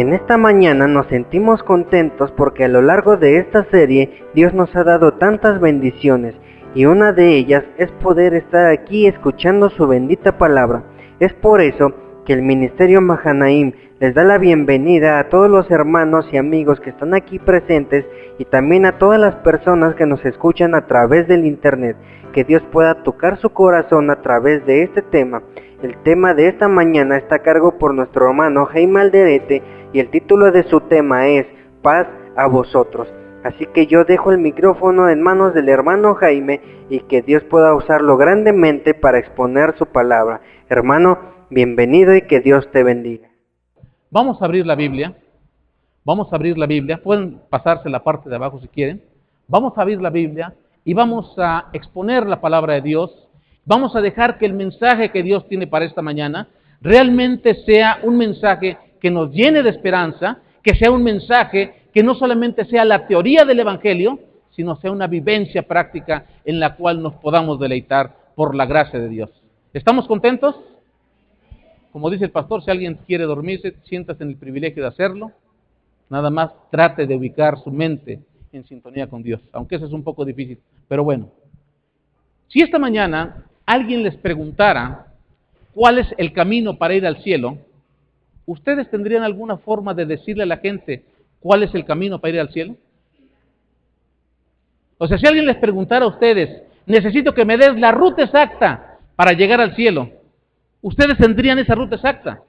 En esta mañana nos sentimos contentos porque a lo largo de esta serie Dios nos ha dado tantas bendiciones y una de ellas es poder estar aquí escuchando su bendita palabra. Es por eso que el Ministerio Mahanaim les da la bienvenida a todos los hermanos y amigos que están aquí presentes y también a todas las personas que nos escuchan a través del internet. Que Dios pueda tocar su corazón a través de este tema. El tema de esta mañana está a cargo por nuestro hermano Jaime Alderete y el título de su tema es Paz a vosotros. Así que yo dejo el micrófono en manos del hermano Jaime y que Dios pueda usarlo grandemente para exponer su palabra. Hermano, bienvenido y que Dios te bendiga. Vamos a abrir la Biblia. Pueden pasarse la parte de abajo si quieren. Vamos a abrir la Biblia y vamos a exponer la palabra de Dios. Vamos a dejar que el mensaje que Dios tiene para esta mañana realmente sea un mensaje que nos llene de esperanza, que sea un mensaje que no solamente sea la teoría del Evangelio, sino sea una vivencia práctica en la cual nos podamos deleitar por la gracia de Dios. ¿Estamos contentos? Como dice el pastor, si alguien quiere dormirse, siéntase en el privilegio de hacerlo. Nada más trate de ubicar su mente en sintonía con Dios, aunque eso es un poco difícil. Pero bueno, si esta mañana alguien les preguntara cuál es el camino para ir al cielo, ¿ustedes tendrían alguna forma de decirle a la gente cuál es el camino para ir al cielo? O sea, si alguien les preguntara a ustedes, necesito que me des la ruta exacta para llegar al cielo, ¿ustedes tendrían esa ruta exacta?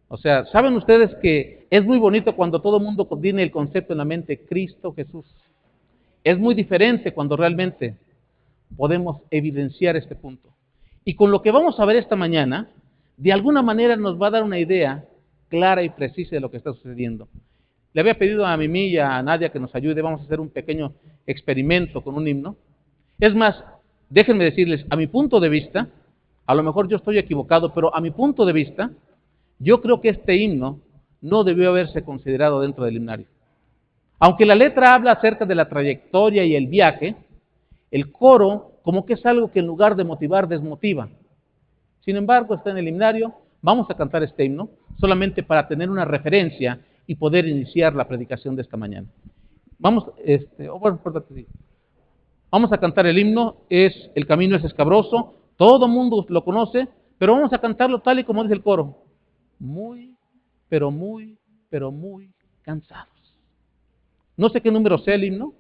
O sea, ¿saben ustedes que es muy bonito cuando todo el mundo tiene el concepto en la mente, Cristo Jesús? Es muy diferente cuando realmente podemos evidenciar este punto. Y con lo que vamos a ver esta mañana, de alguna manera nos va a dar una idea clara y precisa de lo que está sucediendo. Le había pedido a Mimi y a Nadia que nos ayude, vamos a hacer un pequeño experimento con un himno. Es más, déjenme decirles, a mi punto de vista, a lo mejor yo estoy equivocado, pero a mi punto de vista, yo creo que este himno no debió haberse considerado dentro del himnario. Aunque la letra habla acerca de la trayectoria y el viaje, el coro como que es algo que en lugar de motivar, desmotiva. Sin embargo, está en el himnario. Vamos a cantar este himno solamente para tener una referencia y poder iniciar la predicación de esta mañana. Vamos a cantar el himno. El camino es escabroso, todo el mundo lo conoce, pero vamos a cantarlo tal y como dice el coro. Muy, pero muy, pero muy cansados. No sé qué número sea el himno.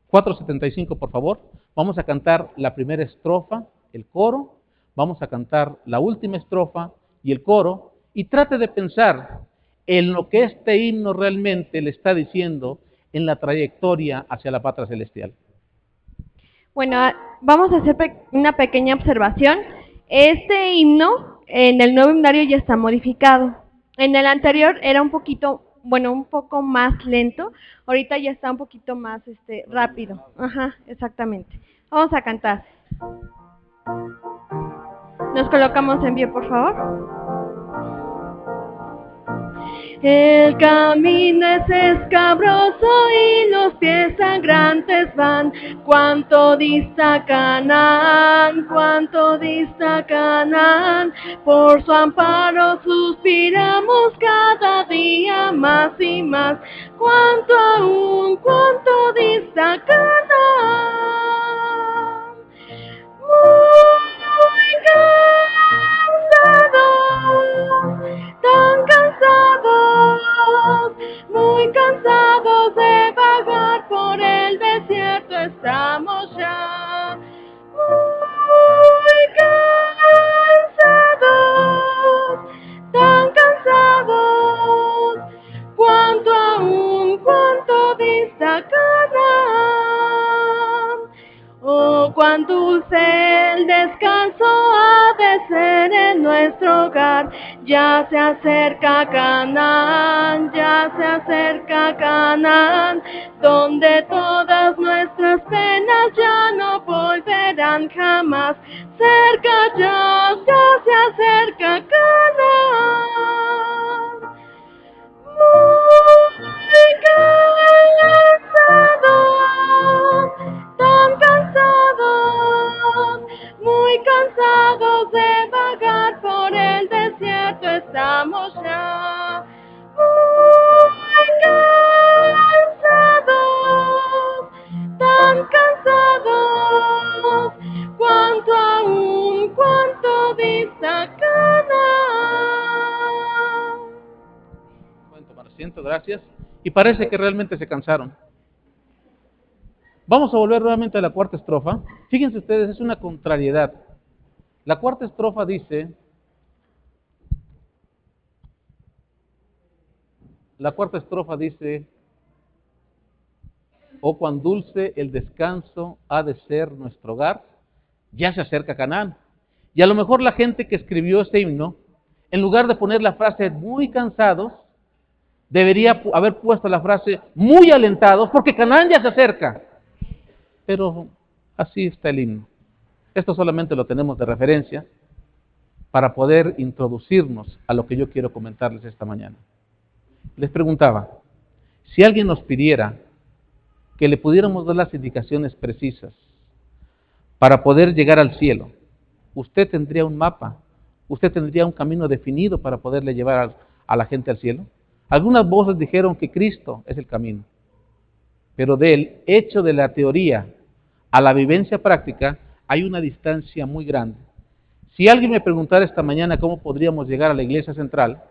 475, por favor. Vamos a cantar la primera estrofa, el coro. Vamos a cantar la última estrofa y el coro. Y trate de pensar en lo que este himno realmente le está diciendo en la trayectoria hacia la patria celestial. Bueno, vamos a hacer una pequeña observación. Este himno en el nuevo himnario ya está modificado. En el anterior era un poco más lento. Ahorita ya está un poquito más rápido. Ajá, exactamente. Vamos a cantar. Nos colocamos en pie, por favor. El camino es escabroso y los pies sangrantes van. Cuánto dista Canaán, por su amparo suspiramos cada día más y más. Cuánto dista Canaán. Muy cansados, muy cansados de vagar por el desierto estamos ya. Muy cansados, tan cansados, cuánto dista Canaán. Oh, cuán dulce el descanso ha de ser en nuestro hogar. Ya se acerca Canaán, donde todas nuestras penas ya no volverán jamás. Cerca ya se acerca Canaán. Muy cansados, tan cansados, muy cansados de vagar por el desierto. gracias. Y parece que realmente se cansaron. Vamos a volver nuevamente a la cuarta estrofa. Fíjense ustedes, es una contrariedad. La cuarta estrofa dice, oh, cuán dulce el descanso ha de ser nuestro hogar, ya se acerca Canaán. Y a lo mejor la gente que escribió este himno, en lugar de poner la frase muy cansados, debería haber puesto la frase muy alentados, porque Canaán ya se acerca. Pero así está el himno. Esto solamente lo tenemos de referencia para poder introducirnos a lo que yo quiero comentarles esta mañana. Les preguntaba, si alguien nos pidiera que le pudiéramos dar las indicaciones precisas para poder llegar al cielo, ¿usted tendría un mapa? ¿Usted tendría un camino definido para poderle llevar a la gente al cielo? Algunas voces dijeron que Cristo es el camino, pero del hecho de la teoría a la vivencia práctica hay una distancia muy grande. Si alguien me preguntara esta mañana cómo podríamos llegar a la iglesia central,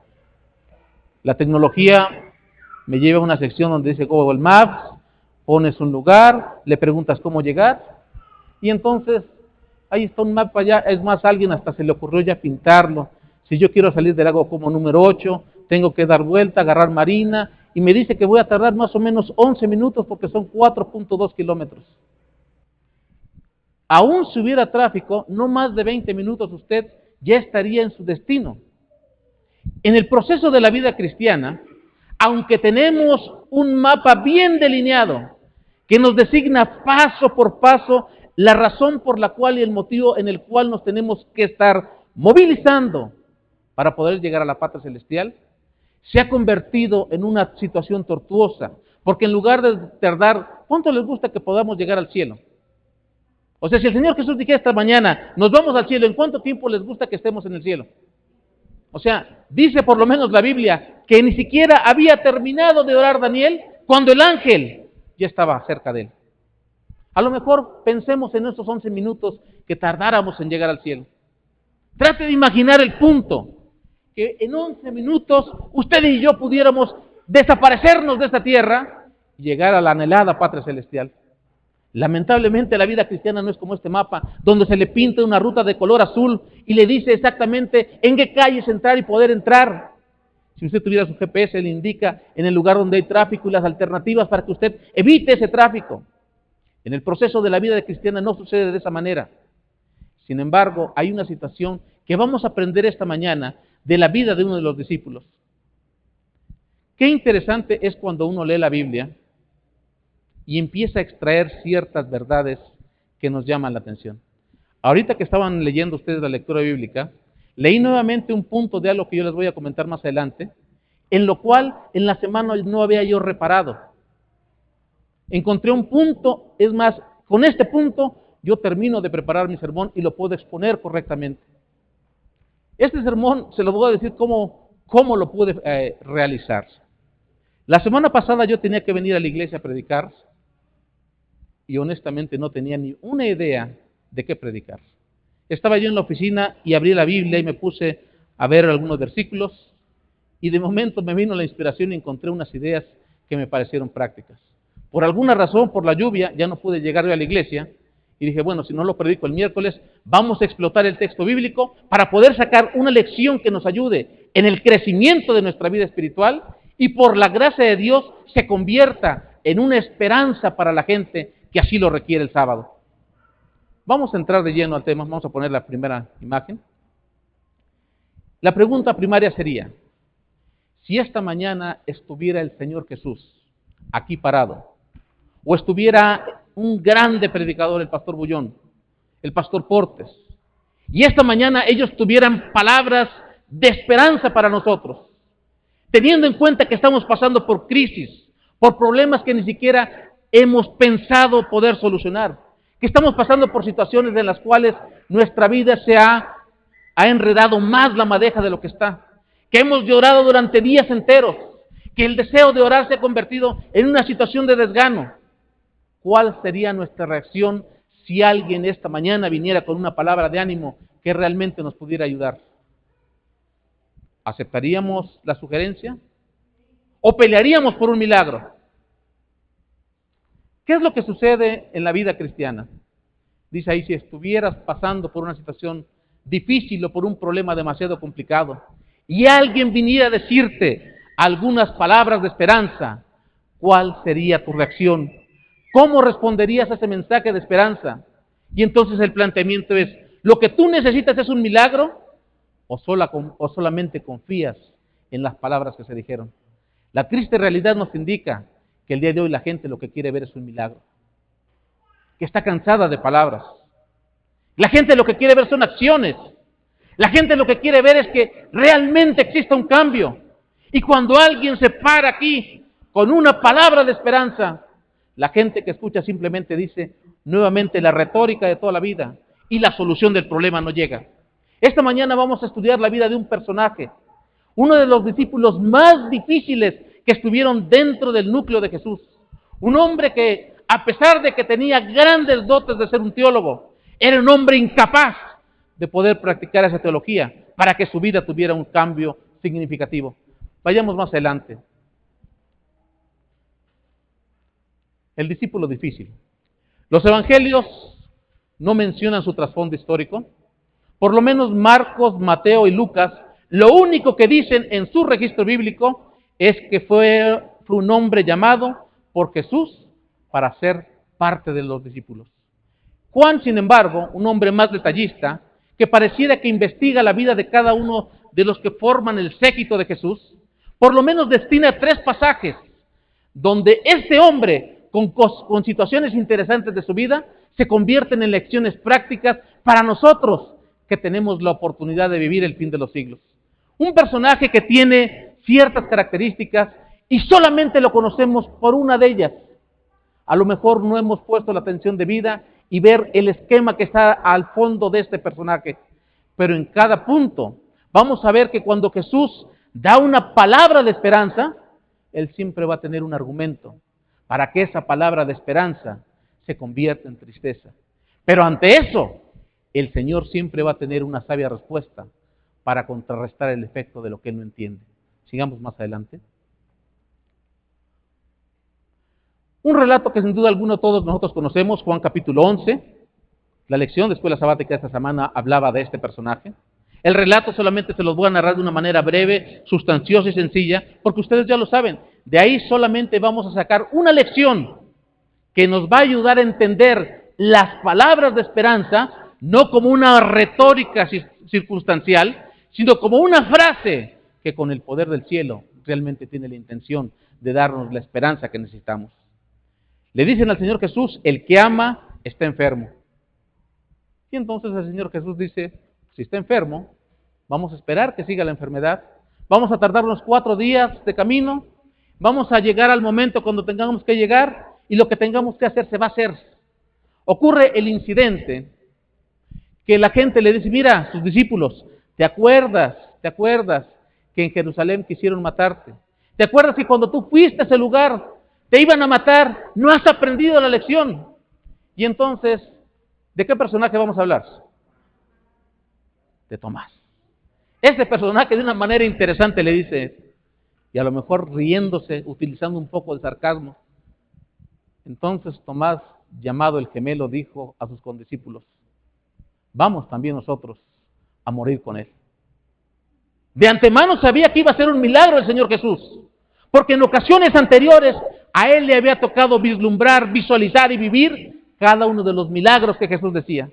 la tecnología me lleva a una sección donde dice Google Maps, pones un lugar, le preguntas cómo llegar, y entonces ahí está un mapa ya. Es más, a alguien hasta se le ocurrió ya pintarlo. Si yo quiero salir del lago como número 8, tengo que dar vuelta, agarrar marina, y me dice que voy a tardar más o menos 11 minutos porque son 4.2 kilómetros. Aún si hubiera tráfico, no más de 20 minutos usted ya estaría en su destino. En el proceso de la vida cristiana, aunque tenemos un mapa bien delineado, que nos designa paso por paso la razón por la cual y el motivo en el cual nos tenemos que estar movilizando para poder llegar a la patria celestial, se ha convertido en una situación tortuosa, porque en lugar de tardar, ¿cuánto les gusta que podamos llegar al cielo? O sea, si el Señor Jesús dijera esta mañana, nos vamos al cielo, ¿en cuánto tiempo les gusta que estemos en el cielo? O sea, dice por lo menos la Biblia que ni siquiera había terminado de orar Daniel cuando el ángel ya estaba cerca de él. A lo mejor pensemos en esos 11 minutos que tardáramos en llegar al cielo. Trate de imaginar el punto, que en 11 minutos usted y yo pudiéramos desaparecernos de esta tierra y llegar a la anhelada patria celestial. Lamentablemente la vida cristiana no es como este mapa, donde se le pinta una ruta de color azul y le dice exactamente en qué calles entrar y poder entrar. Si usted tuviera su GPS, le indica en el lugar donde hay tráfico y las alternativas para que usted evite ese tráfico. En el proceso de la vida cristiana no sucede de esa manera. Sin embargo, hay una situación que vamos a aprender esta mañana de la vida de uno de los discípulos. Qué interesante es cuando uno lee la Biblia y empieza a extraer ciertas verdades que nos llaman la atención. Ahorita que estaban leyendo ustedes la lectura bíblica, leí nuevamente un punto de algo que yo les voy a comentar más adelante, en lo cual en la semana no había yo reparado. Encontré un punto, es más, con este punto yo termino de preparar mi sermón y lo puedo exponer correctamente. Este sermón se lo voy a decir cómo lo pude realizar. La semana pasada yo tenía que venir a la iglesia a predicar y honestamente no tenía ni una idea de qué predicar. Estaba yo en la oficina y abrí la Biblia y me puse a ver algunos versículos y de momento me vino la inspiración y encontré unas ideas que me parecieron prácticas. Por alguna razón, por la lluvia, ya no pude llegar yo a la iglesia y dije, bueno, si no lo predico el miércoles, vamos a explotar el texto bíblico para poder sacar una lección que nos ayude en el crecimiento de nuestra vida espiritual y por la gracia de Dios se convierta en una esperanza para la gente que así lo requiere el sábado. Vamos a entrar de lleno al tema, vamos a poner la primera imagen. La pregunta primaria sería, si esta mañana estuviera el Señor Jesús aquí parado, o estuviera un grande predicador, el pastor Bullón, el pastor Portes, y esta mañana ellos tuvieran palabras de esperanza para nosotros, teniendo en cuenta que estamos pasando por crisis, por problemas que ni siquiera hemos pensado poder solucionar, que estamos pasando por situaciones en las cuales nuestra vida se ha enredado más la madeja de lo que está, que hemos llorado durante días enteros, que el deseo de orar se ha convertido en una situación de desgano. ¿Cuál sería nuestra reacción si alguien esta mañana viniera con una palabra de ánimo que realmente nos pudiera ayudar? ¿Aceptaríamos la sugerencia? o pelearíamos por un milagro. ¿Qué es lo que sucede en la vida cristiana? Dice ahí, si estuvieras pasando por una situación difícil o por un problema demasiado complicado, y alguien viniera a decirte algunas palabras de esperanza, ¿cuál sería tu reacción? ¿Cómo responderías a ese mensaje de esperanza? Y entonces el planteamiento es, ¿lo que tú necesitas es un milagro o solamente confías en las palabras que se dijeron? La triste realidad nos indica que el día de hoy la gente lo que quiere ver es un milagro, que está cansada de palabras. La gente lo que quiere ver son acciones. La gente lo que quiere ver es que realmente exista un cambio. Y cuando alguien se para aquí con una palabra de esperanza, la gente que escucha simplemente dice nuevamente la retórica de toda la vida y la solución del problema no llega. Esta mañana vamos a estudiar la vida de un personaje, uno de los discípulos más difíciles que estuvieron dentro del núcleo de Jesús. Un hombre que, a pesar de que tenía grandes dotes de ser un teólogo, era un hombre incapaz de poder practicar esa teología para que su vida tuviera un cambio significativo. Vayamos más adelante. El discípulo difícil. Los evangelios no mencionan su trasfondo histórico. Por lo menos Marcos, Mateo y Lucas, lo único que dicen en su registro bíblico es que fue un hombre llamado por Jesús para ser parte de los discípulos. Juan, sin embargo, un hombre más detallista, que pareciera que investiga la vida de cada uno de los que forman el séquito de Jesús, por lo menos destina 3 pasajes donde este hombre, con situaciones interesantes de su vida, se convierten en lecciones prácticas para nosotros que tenemos la oportunidad de vivir el fin de los siglos. Un personaje que tiene ciertas características y solamente lo conocemos por una de ellas. A lo mejor no hemos puesto la atención debida y ver el esquema que está al fondo de este personaje. Pero en cada punto vamos a ver que cuando Jesús da una palabra de esperanza, Él siempre va a tener un argumento para que esa palabra de esperanza se convierta en tristeza. Pero ante eso, el Señor siempre va a tener una sabia respuesta para contrarrestar el efecto de lo que Él no entiende. Sigamos más adelante. Un relato que sin duda alguna todos nosotros conocemos, Juan capítulo 11. La lección de escuela sabática de esta semana hablaba de este personaje. El relato solamente se los voy a narrar de una manera breve, sustanciosa y sencilla, porque ustedes ya lo saben. De ahí solamente vamos a sacar una lección que nos va a ayudar a entender las palabras de esperanza, no como una retórica circunstancial, sino como una frase que con el poder del cielo realmente tiene la intención de darnos la esperanza que necesitamos. Le dicen al Señor Jesús, el que ama está enfermo. Y entonces el Señor Jesús dice, si está enfermo, vamos a esperar que siga la enfermedad, vamos a tardar unos 4 días de camino, vamos a llegar al momento cuando tengamos que llegar y lo que tengamos que hacer se va a hacer. Ocurre el incidente que la gente le dice, mira, sus discípulos, ¿te acuerdas que en Jerusalén quisieron matarte? ¿Te acuerdas que cuando tú fuiste a ese lugar te iban a matar? ¿No has aprendido la lección? Y entonces, ¿de qué personaje vamos a hablar? De Tomás. Ese personaje de una manera interesante le dice, y a lo mejor riéndose, utilizando un poco de sarcasmo. Entonces Tomás, llamado el gemelo, dijo a sus condiscípulos, vamos también nosotros a morir con él. De antemano sabía que iba a ser un milagro el Señor Jesús, porque en ocasiones anteriores a él le había tocado vislumbrar, visualizar y vivir cada uno de los milagros que Jesús decía.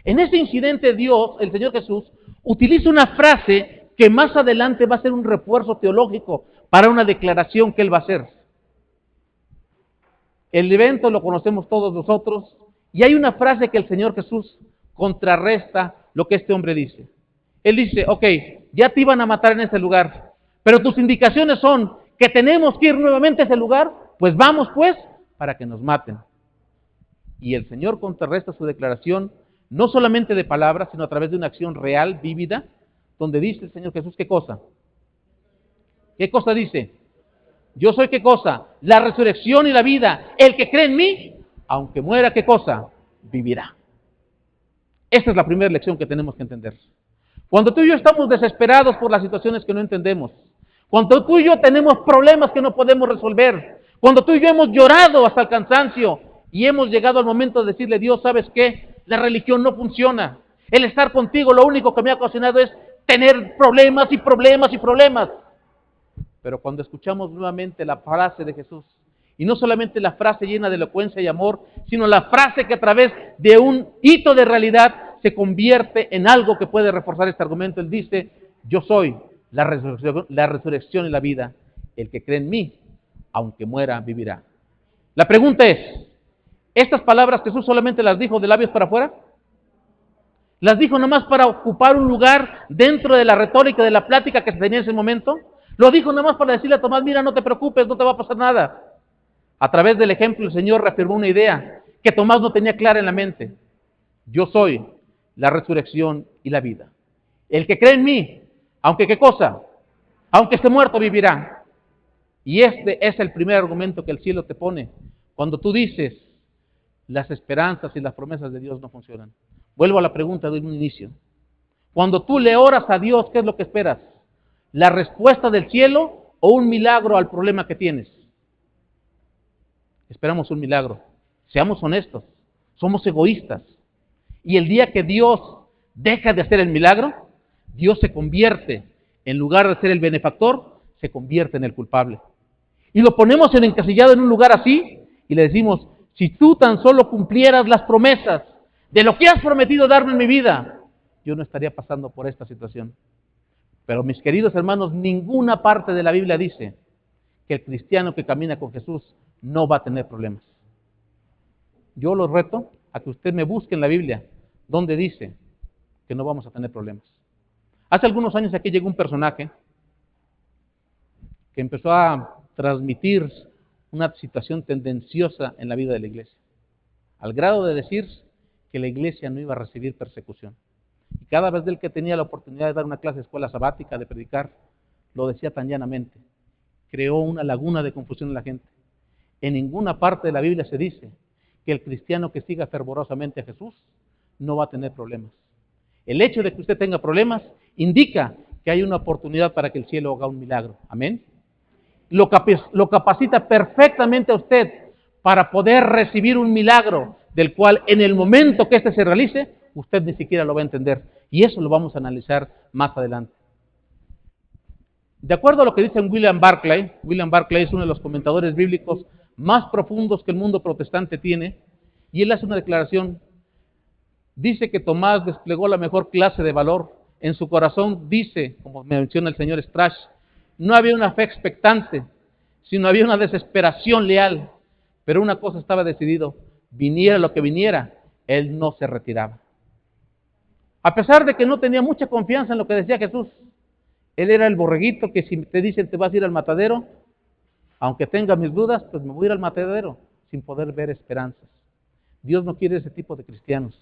En ese incidente Dios, el Señor Jesús, utiliza una frase que más adelante va a ser un refuerzo teológico para una declaración que Él va a hacer. El evento lo conocemos todos nosotros y hay una frase que el Señor Jesús contrarresta lo que este hombre dice. Él dice, ok, ya te iban a matar en ese lugar, pero tus indicaciones son que tenemos que ir nuevamente a ese lugar, pues vamos pues para que nos maten. Y el Señor contrarresta su declaración no solamente de palabras, sino a través de una acción real, vívida, donde dice el Señor Jesús, ¿qué cosa? ¿Qué cosa dice? Yo soy ¿qué cosa? La resurrección y la vida. El que cree en mí, aunque muera, ¿qué cosa? Vivirá. Esta es la primera lección que tenemos que entender. Cuando tú y yo estamos desesperados por las situaciones que no entendemos, Cuando tú y yo tenemos problemas que no podemos resolver. Cuando tú y yo hemos llorado hasta el cansancio y hemos llegado al momento de decirle, Dios, ¿sabes qué? La religión no funciona. El estar contigo lo único que me ha ocasionado es tener problemas y problemas y problemas. Pero cuando escuchamos nuevamente la frase de Jesús, y no solamente la frase llena de elocuencia y amor, sino la frase que a través de un hito de realidad se convierte en algo que puede reforzar este argumento. Él dice, yo soy la resurrección y la vida. El que cree en mí, aunque muera, vivirá. La pregunta es, ¿estas palabras Jesús solamente las dijo de labios para afuera? ¿Las dijo nomás para ocupar un lugar dentro de la retórica, de la plática que se tenía en ese momento? ¿Lo dijo nomás para decirle a Tomás, mira, no te preocupes, no te va a pasar nada? A través del ejemplo, el Señor reafirmó una idea que Tomás no tenía clara en la mente. Yo soy la resurrección y la vida. El que cree en mí, aunque qué cosa, aunque esté muerto, vivirá. Y este es el primer argumento que el cielo te pone cuando tú dices, las esperanzas y las promesas de Dios no funcionan. Vuelvo a la pregunta de un inicio. Cuando tú le oras a Dios, ¿qué es lo que esperas? ¿La respuesta del cielo o un milagro al problema que tienes? Esperamos un milagro. Seamos honestos, somos egoístas. Y el día que Dios deja de hacer el milagro, Dios se convierte, en lugar de ser el benefactor, se convierte en el culpable. Y lo ponemos encasillado en un lugar así y le decimos, si tú tan solo cumplieras las promesas de lo que has prometido darme en mi vida, yo no estaría pasando por esta situación. Pero mis queridos hermanos, ninguna parte de la Biblia dice que el cristiano que camina con Jesús no va a tener problemas. Yo los reto a que usted me busque en la Biblia donde dice que no vamos a tener problemas. Hace algunos años aquí llegó un personaje que empezó a transmitir una situación tendenciosa en la vida de la iglesia, al grado de decir que la iglesia no iba a recibir persecución. Y cada vez del que tenía la oportunidad de dar una clase de escuela sabática, de predicar, lo decía tan llanamente. Creó una laguna de confusión en la gente. En ninguna parte de la Biblia se dice que el cristiano que siga fervorosamente a Jesús no va a tener problemas. El hecho de que usted tenga problemas indica que hay una oportunidad para que el cielo haga un milagro. Amén. Lo capacita perfectamente a usted para poder recibir un milagro del cual en el momento que éste se realice, usted ni siquiera lo va a entender. Y eso lo vamos a analizar más adelante. De acuerdo a lo que dice William Barclay es uno de los comentadores bíblicos más profundos que el mundo protestante tiene, y él hace una declaración. Dice que Tomás desplegó la mejor clase de valor. En su corazón, dice, como menciona el señor Strash, no había una fe expectante, sino había una desesperación leal. Pero una cosa estaba decidido, viniera lo que viniera, él no se retiraba. A pesar de que no tenía mucha confianza en lo que decía Jesús, él era el borreguito que si te dicen te vas a ir al matadero, aunque tenga mis dudas, pues me voy a ir al matadero, sin poder ver esperanzas. Dios no quiere ese tipo de cristianos.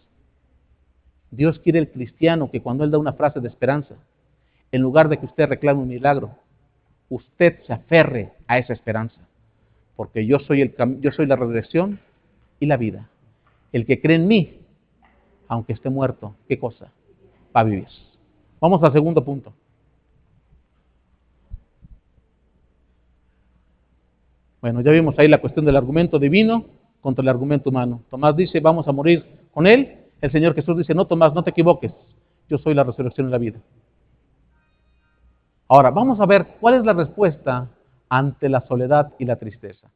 Dios quiere el cristiano que cuando Él da una frase de esperanza, en lugar de que usted reclame un milagro, usted se aferre a esa esperanza. Porque yo soy la resurrección y la vida. El que cree en mí, aunque esté muerto, ¿qué cosa? Va a vivir. Vamos al segundo punto. Bueno, ya vimos ahí la cuestión del argumento divino contra el argumento humano. Tomás dice, vamos a morir con Él. El Señor Jesús dice, no Tomás, no te equivoques. Yo soy la resurrección y la vida. Ahora, vamos a ver cuál es la respuesta ante la soledad y la tristeza.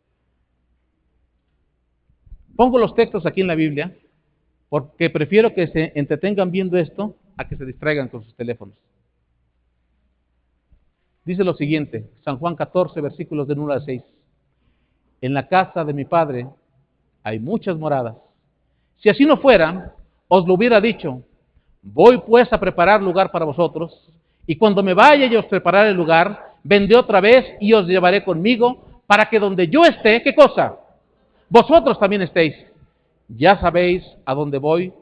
Pongo los textos aquí en la Biblia porque prefiero que se entretengan viendo esto a que se distraigan con sus teléfonos. Dice lo siguiente, San Juan 14, versículos del 1 al 6. En la casa de mi Padre hay muchas moradas. Si así no fuera, os lo hubiera dicho. Voy pues a preparar lugar para vosotros, y cuando me vaya y os prepararé el lugar, vendré otra vez y os llevaré conmigo, para que donde yo esté, ¿qué cosa? Vosotros también estéis. Ya sabéis a dónde voy,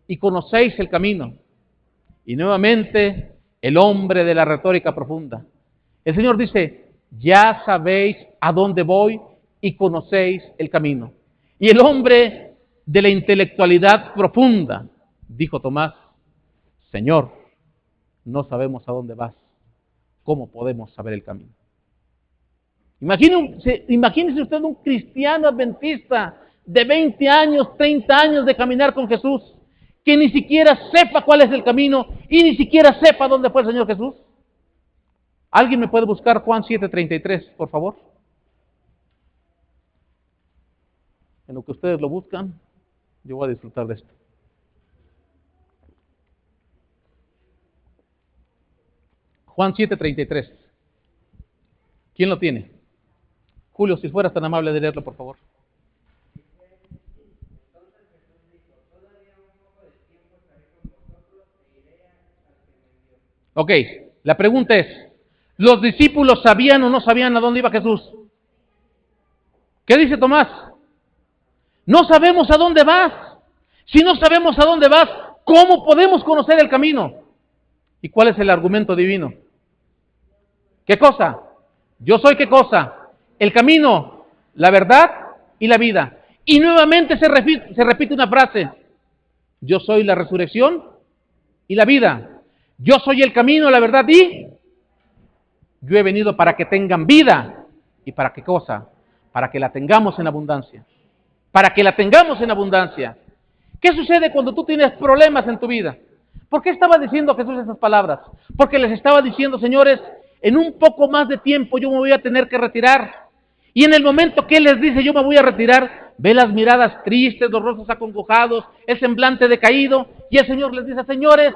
y conocéis el camino. Y nuevamente, el hombre de la retórica profunda. El Señor dice, ya sabéis a dónde voy, y conocéis el camino. Y el hombre de la intelectualidad profunda, dijo Tomás, Señor, no sabemos a dónde vas, ¿cómo podemos saber el camino? Imagínese usted un cristiano adventista de 20 años, 30 años de caminar con Jesús, que ni siquiera sepa cuál es el camino y ni siquiera sepa dónde fue el Señor Jesús. ¿Alguien me puede buscar Juan 7:33, por favor? En lo que ustedes lo buscan, yo voy a disfrutar de esto. Juan 7:33. ¿Quién lo tiene? Julio, si fueras tan amable de leerlo, por favor. Ok, la pregunta es, ¿los discípulos sabían o no sabían a dónde iba Jesús? ¿Qué dice Tomás? No sabemos a dónde vas. Si no sabemos a dónde vas, ¿cómo podemos conocer el camino? ¿Y cuál es el argumento divino? ¿Qué cosa? Yo soy ¿qué cosa? El camino, la verdad y la vida. Y nuevamente se repite una frase. Yo soy la resurrección y la vida. Yo soy el camino, la verdad y yo he venido para que tengan vida. ¿Y para qué cosa? Para que la tengamos en abundancia. Para que la tengamos en abundancia. ¿Qué sucede cuando tú tienes problemas en tu vida? ¿Por qué estaba diciendo Jesús esas palabras? Porque les estaba diciendo, señores, en un poco más de tiempo yo me voy a tener que retirar. Y en el momento que Él les dice yo me voy a retirar, ve las miradas tristes, los rostros acongojados, el semblante decaído, y el Señor les dice, señores,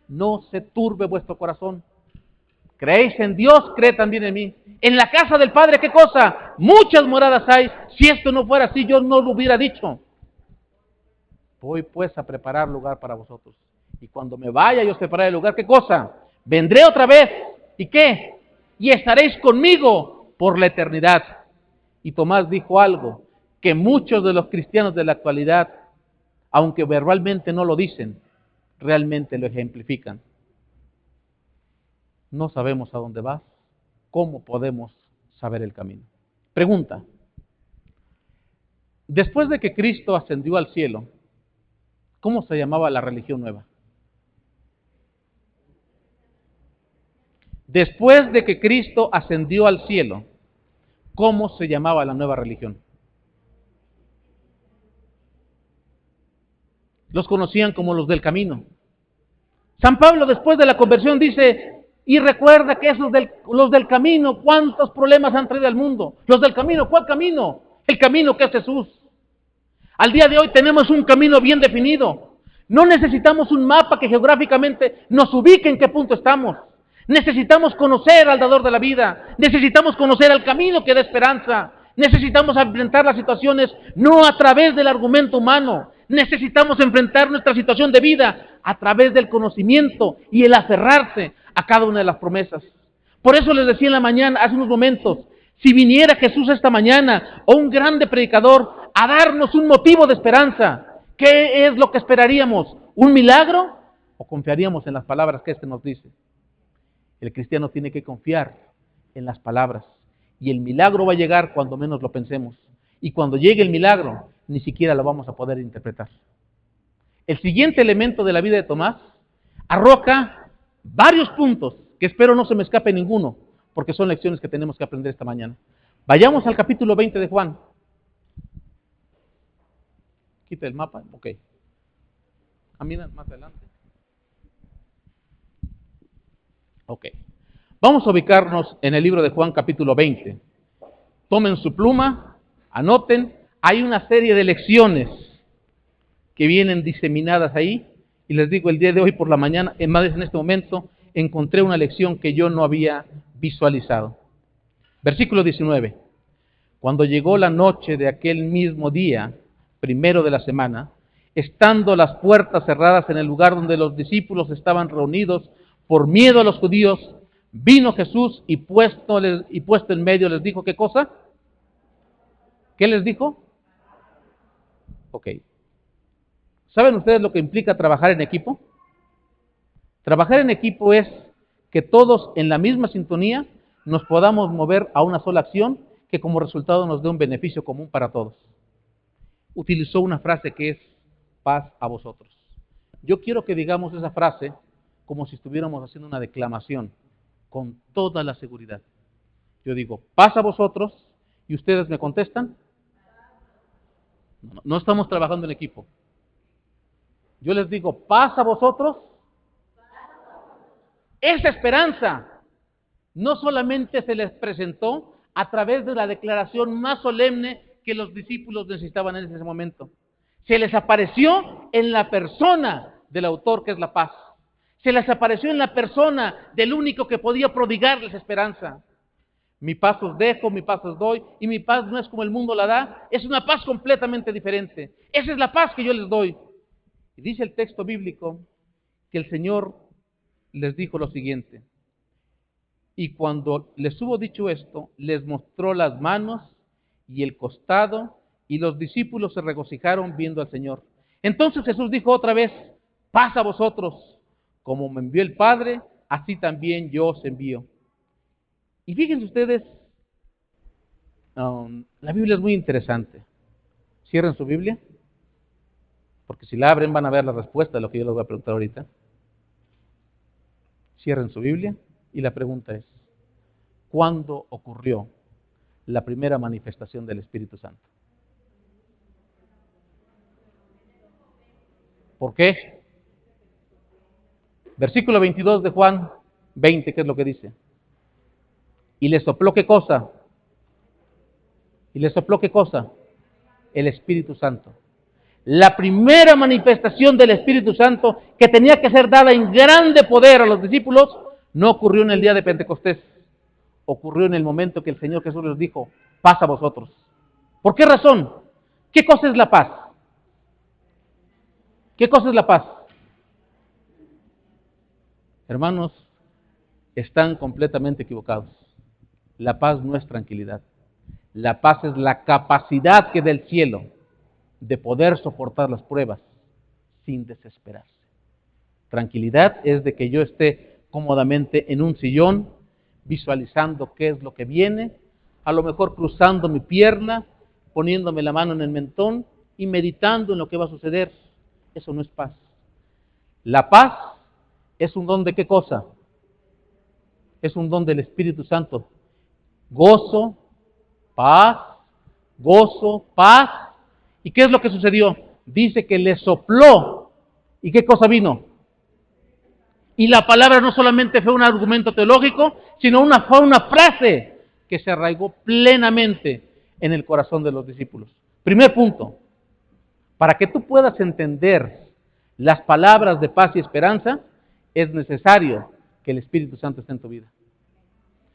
no se turbe vuestro corazón. ¿Creéis en Dios? Cree también en mí. En la casa del Padre, ¿qué cosa? Muchas moradas hay. Si esto no fuera así, yo no lo hubiera dicho. Voy pues a preparar lugar para vosotros. Y cuando me vaya yo a preparar el lugar, ¿qué cosa? Vendré otra vez. ¿Y qué? Y estaréis conmigo por la eternidad. Y Tomás dijo algo que muchos de los cristianos de la actualidad, aunque verbalmente no lo dicen, realmente lo ejemplifican. No sabemos a dónde vas. ¿Cómo podemos saber el camino? Pregunta. Después de que Cristo ascendió al cielo, ¿cómo se llamaba la religión nueva? Después de que Cristo ascendió al cielo, ¿cómo se llamaba la nueva religión? Los conocían como los del camino. San Pablo, después de la conversión, dice, y recuerda que esos los del camino, ¿cuántos problemas han traído al mundo? Los del camino, ¿cuál camino? El camino que es Jesús. Al día de hoy tenemos un camino bien definido. No necesitamos un mapa que geográficamente nos ubique en qué punto estamos. Necesitamos conocer al dador de la vida. Necesitamos conocer el camino que da esperanza. Necesitamos enfrentar las situaciones no a través del argumento humano. Necesitamos enfrentar nuestra situación de vida a través del conocimiento y el aferrarse a cada una de las promesas. Por eso les decía en la mañana, hace unos momentos, si viniera Jesús esta mañana o un grande predicador a darnos un motivo de esperanza, ¿qué es lo que esperaríamos? ¿Un milagro? ¿O confiaríamos en las palabras que éste nos dice? El cristiano tiene que confiar en las palabras. Y el milagro va a llegar cuando menos lo pensemos. Y cuando llegue el milagro, ni siquiera lo vamos a poder interpretar. El siguiente elemento de la vida de Tomás arroja varios puntos, que espero no se me escape ninguno, porque son lecciones que tenemos que aprender esta mañana. Vayamos al capítulo 20 de Juan. Quita el mapa, ok. Camina más adelante. Ok. Vamos a ubicarnos en el libro de Juan capítulo 20. Tomen su pluma, anoten. Hay una serie de lecciones que vienen diseminadas ahí. Y les digo, el día de hoy por la mañana, más en este momento, encontré una lección que yo no había visualizado. Versículo 19. Cuando llegó la noche de aquel mismo día, primero de la semana, estando las puertas cerradas en el lugar donde los discípulos estaban reunidos por miedo a los judíos, vino Jesús y puesto en medio les dijo, ¿qué cosa? ¿Qué les dijo? Ok. ¿Saben ustedes lo que implica trabajar en equipo? Trabajar en equipo es que todos en la misma sintonía nos podamos mover a una sola acción que como resultado nos dé un beneficio común para todos. Utilizó una frase que es paz a vosotros. Yo quiero que digamos esa frase como si estuviéramos haciendo una declamación con toda la seguridad. Yo digo, paz a vosotros, y ustedes me contestan. No estamos trabajando en equipo. Yo les digo, paz a vosotros. Esa esperanza no solamente se les presentó a través de la declaración más solemne que los discípulos necesitaban en ese momento. Se les apareció en la persona del autor, que es la paz. Se les apareció en la persona del único que podía prodigarles esperanza. Mi paz os dejo, mi paz os doy, y mi paz no es como el mundo la da, es una paz completamente diferente. Esa es la paz que yo les doy. Y dice el texto bíblico que el Señor les dijo lo siguiente: y cuando les hubo dicho esto, les mostró las manos y el costado, y los discípulos se regocijaron viendo al Señor. Entonces Jesús dijo otra vez, paz a vosotros, como me envió el Padre, así también yo os envío. Y fíjense ustedes, la Biblia es muy interesante. Cierren su Biblia, porque si la abren van a ver la respuesta de lo que yo les voy a preguntar ahorita. Cierren su Biblia y la pregunta es, ¿cuándo ocurrió la primera manifestación del Espíritu Santo? ¿Por qué? Versículo 22 de Juan 20, ¿qué es lo que dice? ¿Y le sopló qué cosa? ¿Y le sopló qué cosa? El Espíritu Santo. La primera manifestación del Espíritu Santo, que tenía que ser dada en grande poder a los discípulos, no ocurrió en el día de Pentecostés. Ocurrió en el momento que el Señor Jesús les dijo, paz a vosotros. ¿Por qué razón? ¿Qué cosa es la paz? ¿Qué cosa es la paz? Hermanos, están completamente equivocados. La paz no es tranquilidad. La paz es la capacidad que del cielo de poder soportar las pruebas sin desesperarse. Tranquilidad es de que yo esté cómodamente en un sillón, visualizando qué es lo que viene, a lo mejor cruzando mi pierna, poniéndome la mano en el mentón y meditando en lo que va a suceder. Eso no es paz. La paz es un don de ¿qué cosa? Es un don del Espíritu Santo. Gozo, paz. ¿Y qué es lo que sucedió? Dice que le sopló. ¿Y qué cosa vino? Y la palabra no solamente fue un argumento teológico, sino fue una frase que se arraigó plenamente en el corazón de los discípulos. Primer punto, para que tú puedas entender las palabras de paz y esperanza, es necesario que el Espíritu Santo esté en tu vida.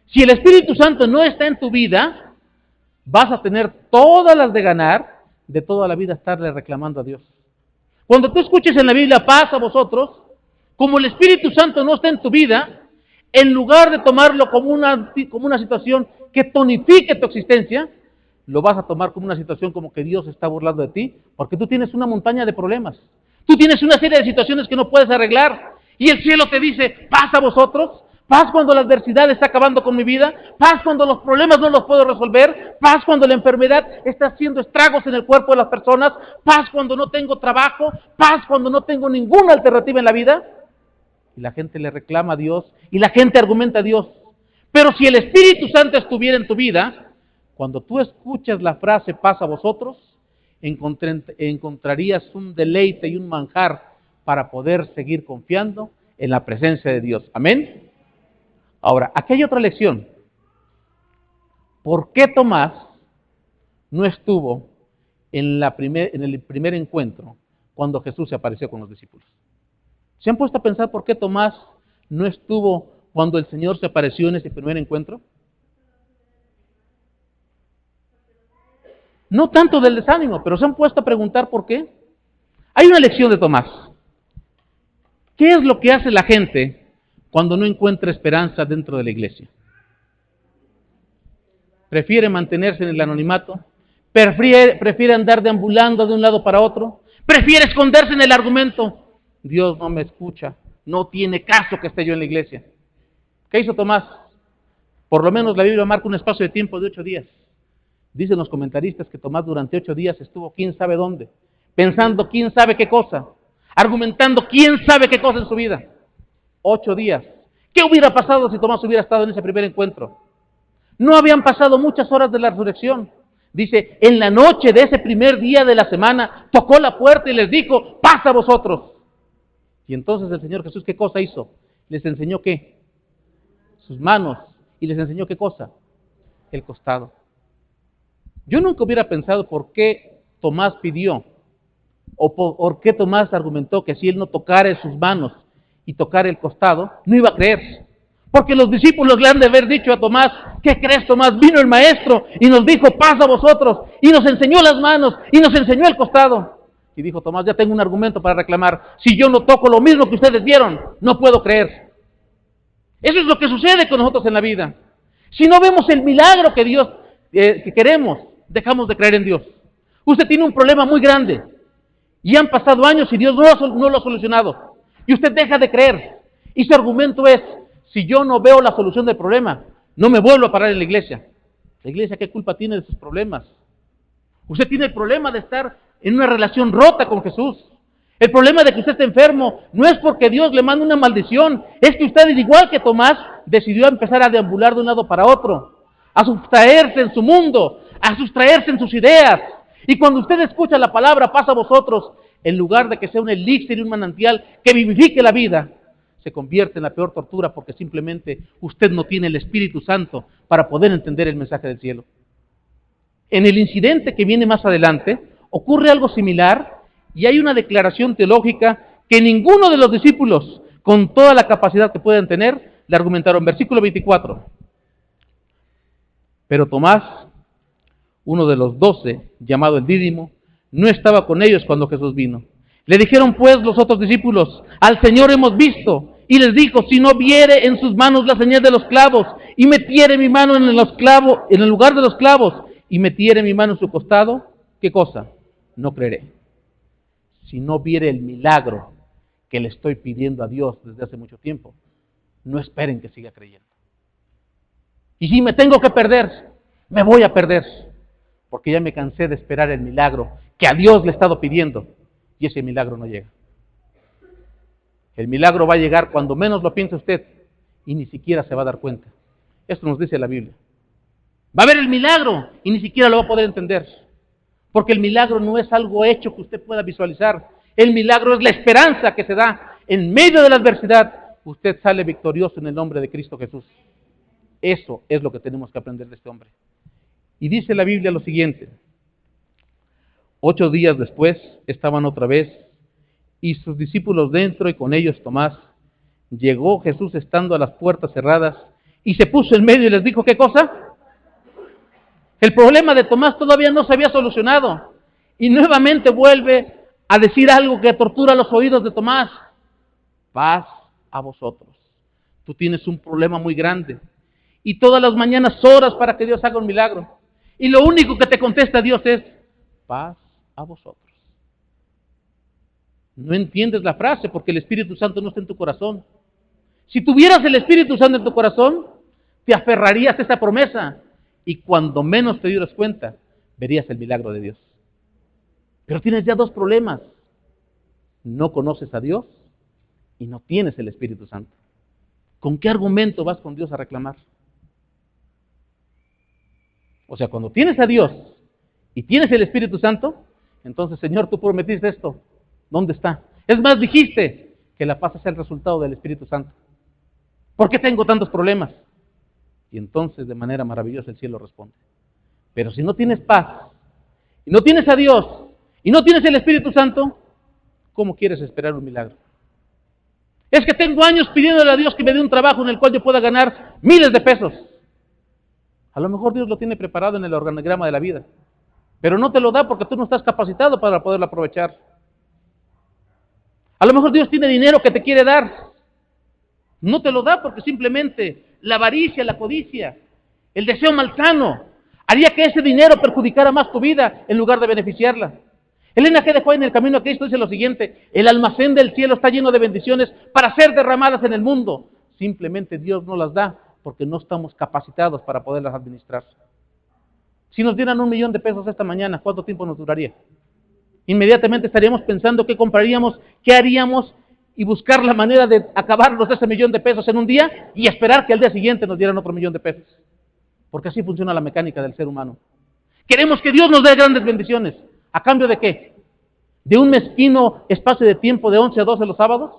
Si el Espíritu Santo no está en tu vida, vas a tener todas las de ganar de toda la vida estarle reclamando a Dios. Cuando tú escuches en la Biblia paz a vosotros, como el Espíritu Santo no está en tu vida, en lugar de tomarlo como una situación que tonifique tu existencia, lo vas a tomar como una situación como que Dios está burlando de ti, porque tú tienes una montaña de problemas. Tú tienes una serie de situaciones que no puedes arreglar, y el cielo te dice, paz a vosotros, paz cuando la adversidad está acabando con mi vida, paz cuando los problemas no los puedo resolver, paz cuando la enfermedad está haciendo estragos en el cuerpo de las personas, paz cuando no tengo trabajo, paz cuando no tengo ninguna alternativa en la vida. Y la gente le reclama a Dios, y la gente argumenta a Dios. Pero si el Espíritu Santo estuviera en tu vida, cuando tú escuchas la frase paz a vosotros, encontrarías un deleite y un manjar para poder seguir confiando en la presencia de Dios. Amén. Ahora, aquí hay otra lección. ¿Por qué Tomás no estuvo en el primer encuentro cuando Jesús se apareció con los discípulos? ¿Se han puesto a pensar por qué Tomás no estuvo cuando el Señor se apareció en ese primer encuentro? No tanto del desánimo, pero se han puesto a preguntar por qué. Hay una lección de Tomás. ¿Qué es lo que hace la gente cuando no encuentra esperanza dentro de la iglesia? Prefiere mantenerse en el anonimato, prefiere andar deambulando de un lado para otro, prefiere esconderse en el argumento. Dios no me escucha, no tiene caso que esté yo en la iglesia. ¿Qué hizo Tomás? Por lo menos la Biblia marca un espacio de tiempo de 8 días. Dicen los comentaristas que Tomás durante 8 días estuvo quién sabe dónde, pensando quién sabe qué cosa, argumentando quién sabe qué cosa en su vida. 8 días. ¿Qué hubiera pasado si Tomás hubiera estado en ese primer encuentro? No habían pasado muchas horas de la resurrección. Dice, en la noche de ese primer día de la semana, tocó la puerta y les dijo, paz a vosotros. Y entonces el Señor Jesús, ¿qué cosa hizo? Les enseñó ¿qué? Sus manos. ¿Y les enseñó qué cosa? El costado. Yo nunca hubiera pensado por qué Tomás pidió, o por qué Tomás argumentó que si él no tocara sus manos y tocara el costado, no iba a creer. Porque los discípulos le han de haber dicho a Tomás, ¿qué crees, Tomás? Vino el maestro y nos dijo, paz a vosotros, y nos enseñó las manos, y nos enseñó el costado. Y dijo Tomás, ya tengo un argumento para reclamar, si yo no toco lo mismo que ustedes vieron, no puedo creer. Eso es lo que sucede con nosotros en la vida. Si no vemos el milagro que Dios, que queremos, dejamos de creer en Dios. Usted tiene un problema muy grande, y han pasado años y Dios no lo ha solucionado, y usted deja de creer, y su argumento es, si yo no veo la solución del problema, no me vuelvo a parar en la iglesia. ¿La iglesia qué culpa tiene de sus problemas? Usted tiene el problema de estar en una relación rota con Jesús. El problema de que usted esté enfermo no es porque Dios le manda una maldición, es que usted, igual que Tomás, decidió empezar a deambular de un lado para otro, a sustraerse en su mundo, a sustraerse en sus ideas. Y cuando usted escucha la palabra, paz a vosotros, en lugar de que sea un elixir y un manantial que vivifique la vida, se convierte en la peor tortura porque simplemente usted no tiene el Espíritu Santo para poder entender el mensaje del cielo. En el incidente que viene más adelante, ocurre algo similar y hay una declaración teológica que ninguno de los discípulos, con toda la capacidad que puedan tener, le argumentaron. Versículo 24. Pero Tomás, uno de los 12, llamado el Dídimo, no estaba con ellos cuando Jesús vino. Le dijeron pues los otros discípulos, al Señor hemos visto. Y les dijo, si no viere en sus manos la señal de los clavos, y metiere mi mano en el lugar de los clavos, y metiere mi mano en su costado, ¿qué cosa? No creeré. Si no viere el milagro que le estoy pidiendo a Dios desde hace mucho tiempo, no esperen que siga creyendo. Y si me tengo que perder, me voy a perder, porque ya me cansé de esperar el milagro que a Dios le he estado pidiendo, y ese milagro no llega. El milagro va a llegar cuando menos lo piense usted, y ni siquiera se va a dar cuenta. Esto nos dice la Biblia. Va a haber el milagro, y ni siquiera lo va a poder entender, porque el milagro no es algo hecho que usted pueda visualizar. El milagro es la esperanza que se da en medio de la adversidad. Usted sale victorioso en el nombre de Cristo Jesús. Eso es lo que tenemos que aprender de este hombre. Y dice la Biblia lo siguiente. 8 días después estaban otra vez y sus discípulos dentro y con ellos Tomás. Llegó Jesús estando a las puertas cerradas y se puso en medio y les dijo, ¿qué cosa? El problema de Tomás todavía no se había solucionado. Y nuevamente vuelve a decir algo que tortura los oídos de Tomás. Paz a vosotros. Tú tienes un problema muy grande. Y todas las mañanas oras para que Dios haga un milagro. Y lo único que te contesta Dios es, paz a vosotros. No entiendes la frase porque el Espíritu Santo no está en tu corazón. Si tuvieras el Espíritu Santo en tu corazón, te aferrarías a esta promesa. Y cuando menos te dieras cuenta, verías el milagro de Dios. Pero tienes ya 2 problemas. No conoces a Dios y no tienes el Espíritu Santo. ¿Con qué argumento vas con Dios a reclamar? O sea, cuando tienes a Dios y tienes el Espíritu Santo, entonces, Señor, tú prometiste esto. ¿Dónde está? Es más, dijiste que la paz es el resultado del Espíritu Santo. ¿Por qué tengo tantos problemas? Y entonces, de manera maravillosa, el cielo responde. Pero si no tienes paz, y no tienes a Dios, y no tienes el Espíritu Santo, ¿cómo quieres esperar un milagro? Es que tengo años pidiéndole a Dios que me dé un trabajo en el cual yo pueda ganar miles de pesos. A lo mejor Dios lo tiene preparado en el organigrama de la vida, pero no te lo da porque tú no estás capacitado para poderlo aprovechar. A lo mejor Dios tiene dinero que te quiere dar, no te lo da porque simplemente la avaricia, la codicia, el deseo malsano, haría que ese dinero perjudicara más tu vida en lugar de beneficiarla. Elena G. de White en El Camino a Cristo dice lo siguiente, el almacén del cielo está lleno de bendiciones para ser derramadas en el mundo. Simplemente Dios no las da porque no estamos capacitados para poderlas administrar. Si nos dieran $1,000,000 de pesos esta mañana, ¿cuánto tiempo nos duraría? Inmediatamente estaríamos pensando qué compraríamos, qué haríamos y buscar la manera de acabarnos ese $1,000,000 de pesos en un día y esperar que al día siguiente nos dieran otro $1,000,000 de pesos. porque así funciona la mecánica del ser humano. Queremos que Dios nos dé grandes bendiciones. ¿A cambio de qué? ¿De un mezquino espacio de tiempo de 11 a 12 los sábados?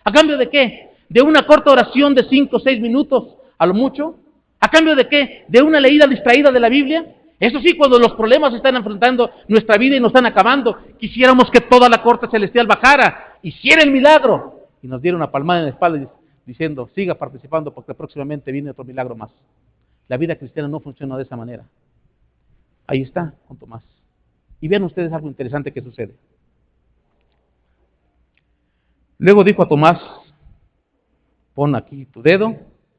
¿A cambio de qué? ¿De una corta oración de 5 o 6 minutos a lo mucho? ¿A cambio de qué? ¿De una leída distraída de la Biblia? Eso sí, cuando los problemas están enfrentando nuestra vida y nos están acabando, quisiéramos que toda la corte celestial bajara, hiciera el milagro y nos diera una palmada en la espalda diciendo, siga participando porque próximamente viene otro milagro más. La vida cristiana no funciona de esa manera. Ahí está con Tomás. Y vean ustedes algo interesante que sucede. Luego dijo a Tomás, pon aquí tu dedo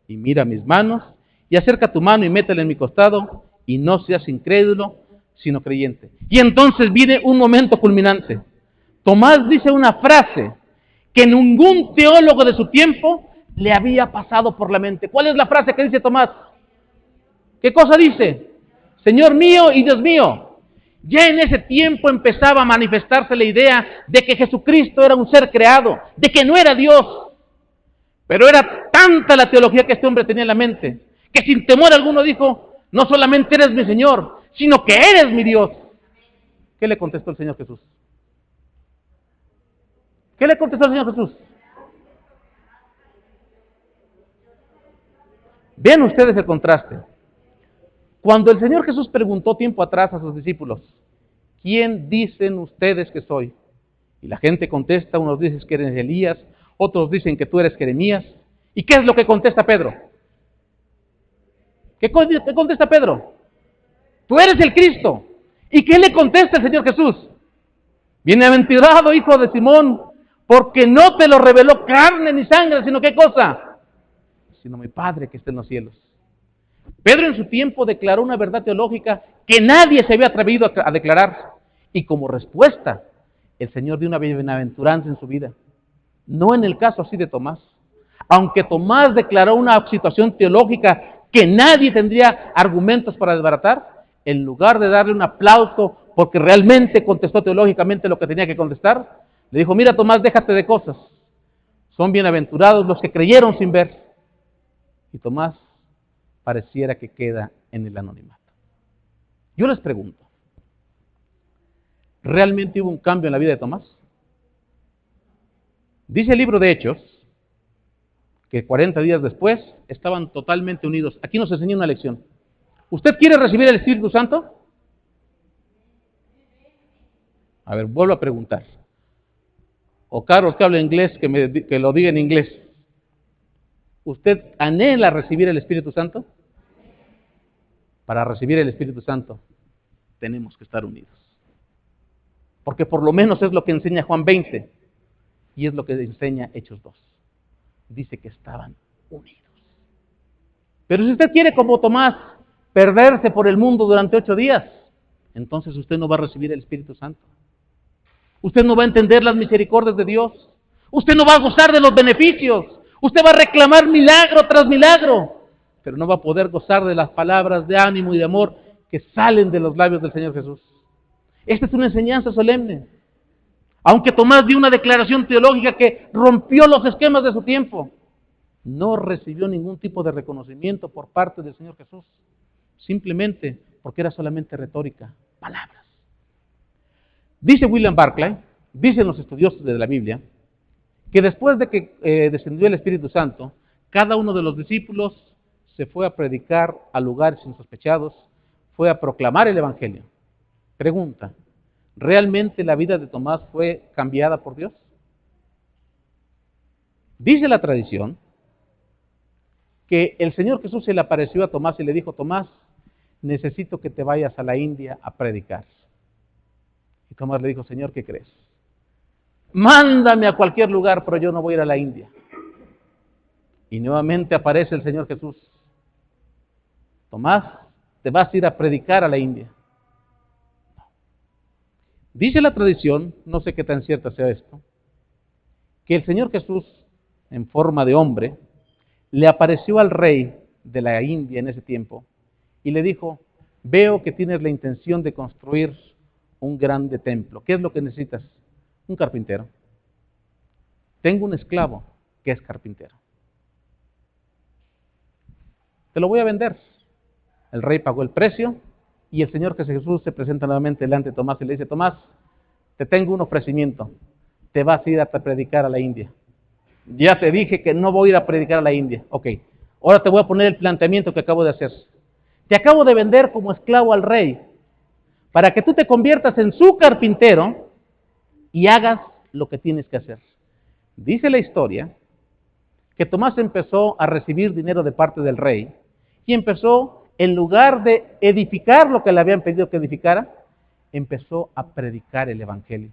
y mira mis manos, y acerca tu mano y métela en mi costado, y no seas incrédulo, sino creyente. Y entonces viene un momento culminante. Tomás dice una frase que ningún teólogo de su tiempo le había pasado por la mente. ¿Cuál es la frase que dice Tomás? ¿Qué cosa dice? Señor mío y Dios mío. Ya en ese tiempo empezaba a manifestarse la idea de que Jesucristo era un ser creado, de que no era Dios. Pero era tanta la teología que este hombre tenía en la mente, que sin temor alguno dijo, no solamente eres mi Señor, sino que eres mi Dios. ¿Qué le contestó el Señor Jesús? ¿Qué le contestó el Señor Jesús? Vean ustedes el contraste. Cuando el Señor Jesús preguntó tiempo atrás a sus discípulos, ¿quién dicen ustedes que soy? Y la gente contesta, unos dicen que eres Elías, otros dicen que tú eres Jeremías. ¿Y qué es lo que contesta Pedro? ¿Qué contesta Pedro? Tú eres el Cristo. ¿Y qué le contesta el Señor Jesús? Bienaventurado hijo de Simón, porque no te lo reveló carne ni sangre, sino ¿qué cosa? Sino mi Padre que está en los cielos. Pedro en su tiempo declaró una verdad teológica que nadie se había atrevido a declarar. Y como respuesta, el Señor dio una bienaventuranza en su vida. No en el caso así de Tomás. Aunque Tomás declaró una situación teológica que nadie tendría argumentos para desbaratar, en lugar de darle un aplauso porque realmente contestó teológicamente lo que tenía que contestar, le dijo, mira Tomás, déjate de cosas. Son bienaventurados los que creyeron sin ver. Y Tomás pareciera que queda en el anonimato. Yo les pregunto, ¿realmente hubo un cambio en la vida de Tomás? Dice el libro de Hechos que 40 días después estaban totalmente unidos. Aquí nos enseña una lección. ¿Usted quiere recibir el Espíritu Santo? A ver, vuelvo a preguntar. O Carlos que habla inglés, que lo diga en inglés. ¿Usted anhela recibir el Espíritu Santo? Para recibir el Espíritu Santo tenemos que estar unidos. Porque por lo menos es lo que enseña Juan 20 y es lo que enseña Hechos 2. Dice que estaban unidos. Pero si usted quiere, como Tomás, perderse por el mundo durante 8 días, entonces usted no va a recibir el Espíritu Santo. Usted no va a entender las misericordias de Dios. Usted no va a gozar de los beneficios. Usted va a reclamar milagro tras milagro, pero no va a poder gozar de las palabras de ánimo y de amor que salen de los labios del Señor Jesús. Esta es una enseñanza solemne. Aunque Tomás dio una declaración teológica que rompió los esquemas de su tiempo, no recibió ningún tipo de reconocimiento por parte del Señor Jesús, simplemente porque era solamente retórica, palabras. Dice William Barclay, dicen los estudiosos de la Biblia, que después de que descendió el Espíritu Santo, cada uno de los discípulos se fue a predicar a lugares insospechados, fue a proclamar el Evangelio. Pregunta, ¿realmente la vida de Tomás fue cambiada por Dios? Dice la tradición que el Señor Jesús se le apareció a Tomás y le dijo, Tomás, necesito que te vayas a la India a predicar. Y Tomás le dijo, Señor, ¿qué crees? Mándame a cualquier lugar, pero yo no voy a ir a la India. Y nuevamente aparece el Señor Jesús. Tomás, te vas a ir a predicar a la India. Dice la tradición, no sé qué tan cierta sea esto, que el Señor Jesús, en forma de hombre, le apareció al rey de la India en ese tiempo y le dijo, veo que tienes la intención de construir un grande templo. ¿Qué es lo que necesitas? Un carpintero. Tengo un esclavo que es carpintero. Te lo voy a vender. El rey pagó el precio y el Señor Jesús se presenta nuevamente delante de Tomás y le dice, Tomás, te tengo un ofrecimiento, te vas a ir a predicar a la India. Ya te dije que no voy a ir a predicar a la India. Ok, ahora te voy a poner el planteamiento que acabo de hacer. Te acabo de vender como esclavo al rey para que tú te conviertas en su carpintero y hagas lo que tienes que hacer. Dice la historia que Tomás empezó a recibir dinero de parte del rey y empezó, en lugar de edificar lo que le habían pedido que edificara, empezó a predicar el evangelio.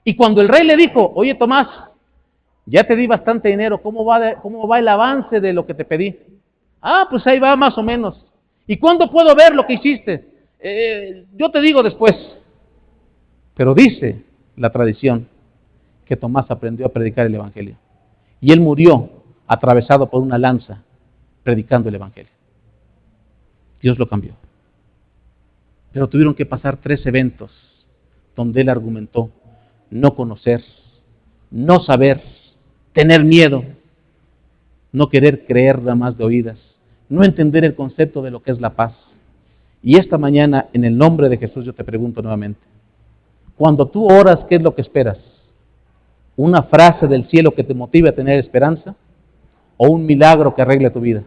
Y cuando el rey le dijo, oye Tomás, ya te di bastante dinero, ¿cómo va el avance de lo que te pedí? Ah, pues ahí va más o menos. ¿Y cuándo puedo ver lo que hiciste? Yo te digo después. Pero dice la tradición que Tomás aprendió a predicar el evangelio. Y él murió atravesado por una lanza, predicando el evangelio. Dios lo cambió. Pero tuvieron que pasar 3 eventos donde él argumentó no conocer, no saber, tener miedo, no querer creer nada más de oídas, no entender el concepto de lo que es la paz. Y esta mañana, en el nombre de Jesús, yo te pregunto nuevamente, cuando tú oras, ¿qué es lo que esperas? ¿Una frase del cielo que te motive a tener esperanza? ¿O un milagro que arregle tu vida?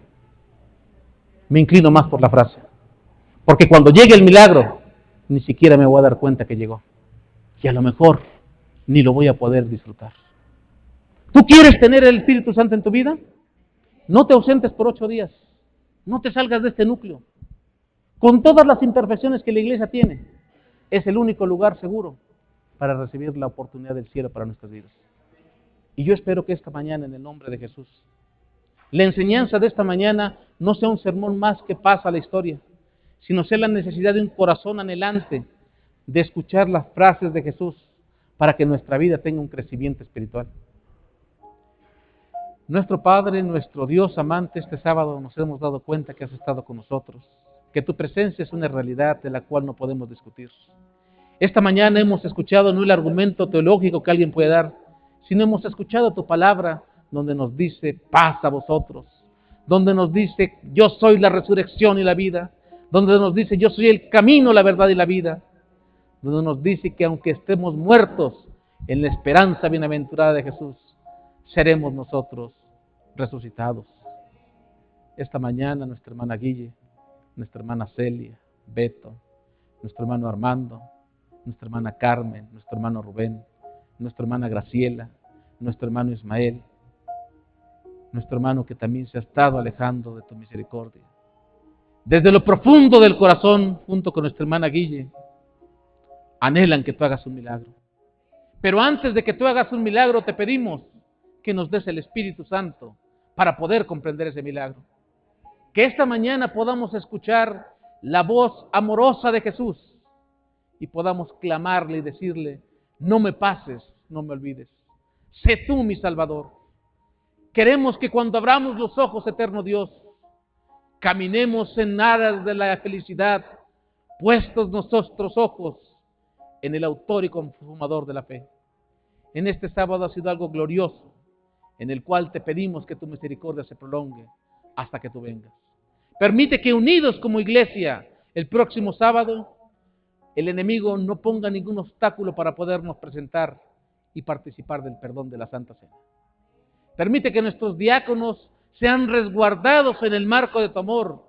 Me inclino más por la frase. Porque cuando llegue el milagro, ni siquiera me voy a dar cuenta que llegó. Y a lo mejor ni lo voy a poder disfrutar. ¿Tú quieres tener el Espíritu Santo en tu vida? No te ausentes por 8 días. No te salgas de este núcleo. Con todas las imperfecciones que la iglesia tiene, es el único lugar seguro para recibir la oportunidad del cielo para nuestras vidas. Y yo espero que esta mañana, en el nombre de Jesús, la enseñanza de esta mañana no sea un sermón más que pasa a la historia, sino sea la necesidad de un corazón anhelante de escuchar las frases de Jesús para que nuestra vida tenga un crecimiento espiritual. Nuestro Padre, nuestro Dios amante, este sábado nos hemos dado cuenta que has estado con nosotros, que tu presencia es una realidad de la cual no podemos discutir. Esta mañana hemos escuchado no el argumento teológico que alguien puede dar, sino hemos escuchado tu palabra donde nos dice paz a vosotros, donde nos dice yo soy la resurrección y la vida, donde nos dice yo soy el camino, la verdad y la vida, donde nos dice que aunque estemos muertos en la esperanza bienaventurada de Jesús, seremos nosotros resucitados. Esta mañana nuestra hermana Guille, nuestra hermana Celia, Beto, nuestro hermano Armando, nuestra hermana Carmen, nuestro hermano Rubén, nuestra hermana Graciela, nuestro hermano Ismael, nuestro hermano que también se ha estado alejando de tu misericordia. Desde lo profundo del corazón, junto con nuestra hermana Guille, anhelan que tú hagas un milagro. Pero antes de que tú hagas un milagro, te pedimos que nos des el Espíritu Santo para poder comprender ese milagro. Que esta mañana podamos escuchar la voz amorosa de Jesús y podamos clamarle y decirle, no me pases, no me olvides. Sé tú mi Salvador. Queremos que cuando abramos los ojos, eterno Dios, caminemos en aras de la felicidad, puestos nuestros ojos en el autor y consumador de la fe. En este sábado ha sido algo glorioso, en el cual te pedimos que tu misericordia se prolongue hasta que tú vengas. Permite que unidos como iglesia, el próximo sábado, el enemigo no ponga ningún obstáculo para podernos presentar y participar del perdón de la Santa Cena. Permite que nuestros diáconos sean resguardados en el marco de tu amor,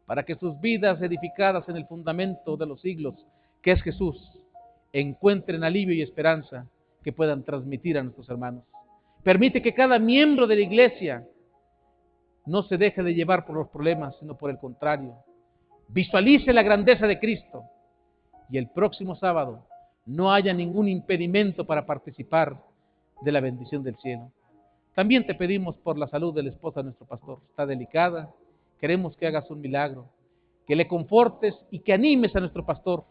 para que sus vidas edificadas en el fundamento de los siglos, que es Jesús, encuentren alivio y esperanza que puedan transmitir a nuestros hermanos. Permite que cada miembro de la iglesia no se deje de llevar por los problemas, sino por el contrario, visualice la grandeza de Cristo y el próximo sábado no haya ningún impedimento para participar de la bendición del cielo. También te pedimos por la salud de la esposa de nuestro pastor. Está delicada, queremos que hagas un milagro, que le confortes y que animes a nuestro pastor.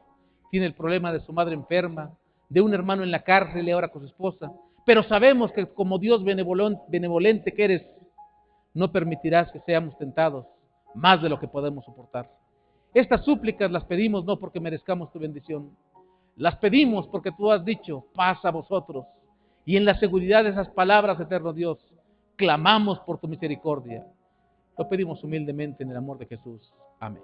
Tiene el problema de su madre enferma, de un hermano en la cárcel y ahora con su esposa. Pero sabemos que como Dios benevolente que eres, no permitirás que seamos tentados más de lo que podemos soportar. Estas súplicas las pedimos no porque merezcamos tu bendición. Las pedimos porque tú has dicho, paz a vosotros. Y en la seguridad de esas palabras, eterno Dios, clamamos por tu misericordia. Lo pedimos humildemente en el amor de Jesús. Amén.